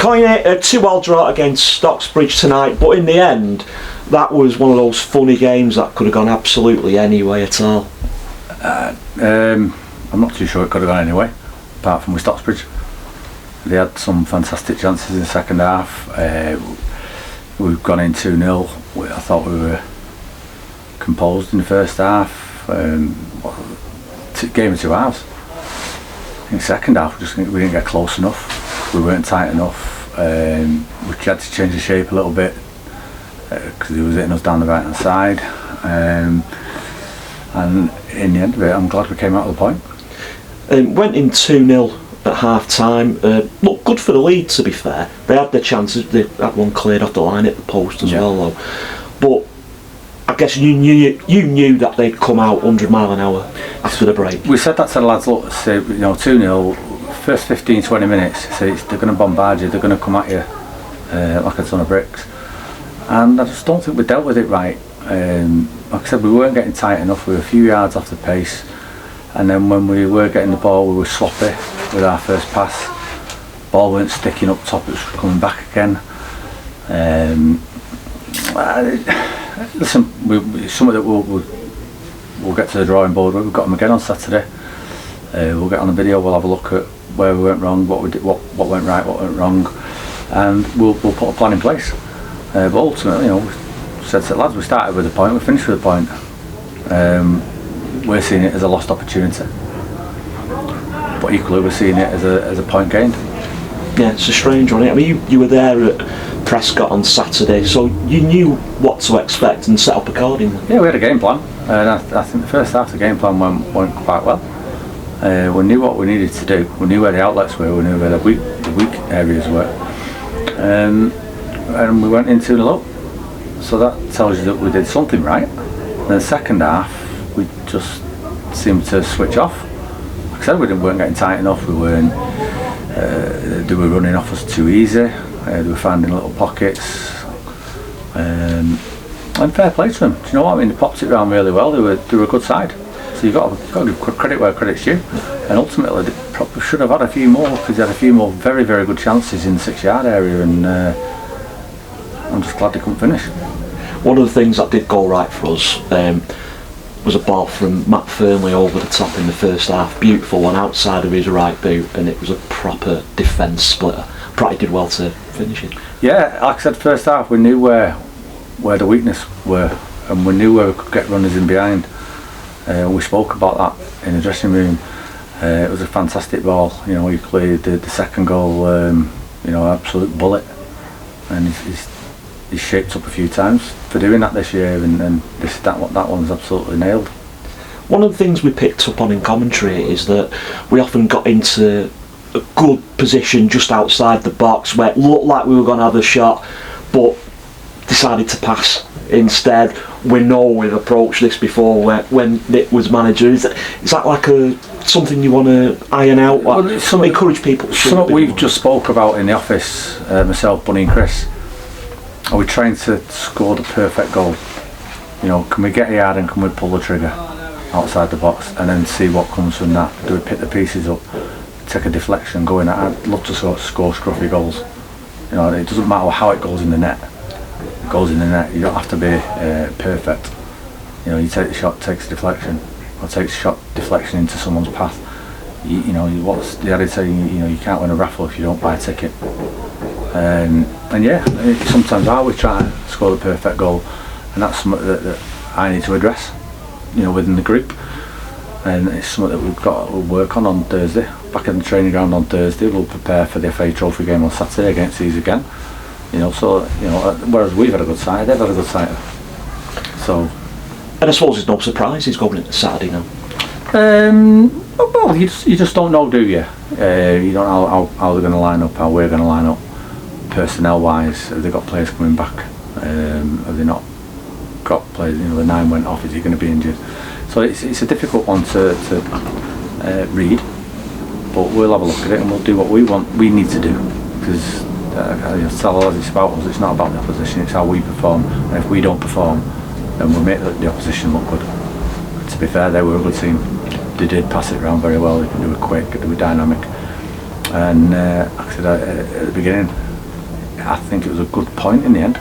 Coyne, a 2-2 draw against Stocksbridge tonight, but in the end, that was one of those funny games that could have gone absolutely any way at all. I'm not too sure it could have gone anyway, apart from with Stocksbridge. They had some fantastic chances in the second half. We've gone in 2-0. I thought we were composed in the first half. Game of 2 halves. In the second half, we didn't get close enough. We weren't tight enough. We had to change the shape a little bit because he was hitting us down the right hand side. And in the end of it, I'm glad we came out of the point. Went in 2-0 at half time. Looked good for the lead, to be fair. They had their chances. They had one cleared off the line at the post as well, though. But I guess you knew that they'd come out 100 mile an hour after the break. We said that to the lads. Look, say, 2-0. First 15-20 minutes, they're going to bombard you. They're going to come at you like a ton of bricks. And I just don't think we dealt with it right. Like I said, we weren't getting tight enough. We were a few yards off the pace, and then when we were getting the ball, we were sloppy with our first pass. Ball weren't sticking up top; it was coming back again. Listen, it's something that we'll get to the drawing board with. We've got them again on Saturday. We'll get on the video. We'll have a look at where we went wrong, what we did, what went right, what went wrong, and we'll put a plan in place. But ultimately, we said to the lads, we started with a point, we finished with a point. We're seeing it as a lost opportunity, but equally we're seeing it as a point gained. Yeah, it's a strange one. I mean, you were there at Prescott on Saturday, so you knew what to expect and set up accordingly. Yeah, we had a game plan, and I think the first half the game plan went quite well. We knew what we needed to do. We knew where the outlets were. We knew where the weak areas were, and we went in 2-0 up. So that tells you that we did something right. And the second half, we just seemed to switch off. Like I said, we weren't getting tight enough. We weren't. They were running off us too easy. They were finding little pockets. And fair play to them. Do you know what I mean? They popped it around really well. They were a good side. So you've got to give credit where credit's due. And ultimately, they probably should have had a few more, because they had a few more very, very good chances in the 6-yard area. And I'm just glad they couldn't finish. One of the things that did go right for us was a ball from Matt Fernley over the top in the first half. Beautiful one outside of his right boot, and it was a proper defence splitter. Pratt did well to finish it. Yeah, like I said, first half we knew where the weakness were, and we knew where we could get runners in behind. We spoke about that in the dressing room. It was a fantastic ball. He played the second goal, absolute bullet, and he's shaped up a few times for doing that this year, and that one's absolutely nailed. One of the things we picked up on in commentary is that we often got into a good position just outside the box where it looked like we were going to have a shot, but decided to pass instead. We know we've approached this before when Nick was manager. Is that like something you want to iron out? Encourage people. Something we've just spoke about in the office, myself, Bunny and Chris. Are we trying to score the perfect goal? Can we get a yard and can we pull the trigger outside the box and then see what comes from that? Do we pick the pieces up, take a deflection, go in? I'd love to score scruffy goals. It doesn't matter how it goes in the net. It goes in the net. You don't have to be perfect. You take the shot, takes deflection, or takes shot deflection into someone's path. What's the adage saying? You can't win a raffle if you don't buy a ticket. And yeah, sometimes I always try to score the perfect goal, and that's something that I need to address, within the group. And it's something that we've got to work on Thursday. Back in the training ground on Thursday, we'll prepare for the FA Trophy game on Saturday against these again. Whereas we've had a good side, they've had a good side. So, and I suppose there's no surprises going into Saturday now. Well, you just don't know, do you? You don't know how they're going to line up, how we're going to line up. Personnel-wise, have they got players coming back? Have they not got players? The 9 went off. Is he going to be injured? So it's a difficult one to read, but we'll have a look at it and we'll do what we need to do, because it's about us. It's not about the opposition. It's how we perform, and if we don't perform, then we'll make the opposition look good. To be fair, they were a good team. They did pass it around very well. They were quick. They were dynamic. And like I said at the beginning, I think it was a good point in the end.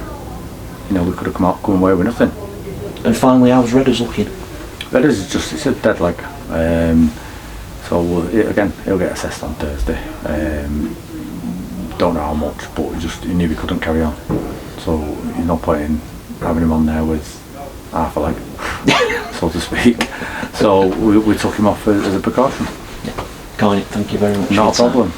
You know, we could have come away with nothing. And finally, how's Redders looking? Redders is just, it's a dead leg. So again, he'll get assessed on Thursday. Don't know how much, but he knew he couldn't carry on. So there's no point in having him on there with half a leg, so to speak. So we took him off as a precaution. Coyne, thank you very much. No problem.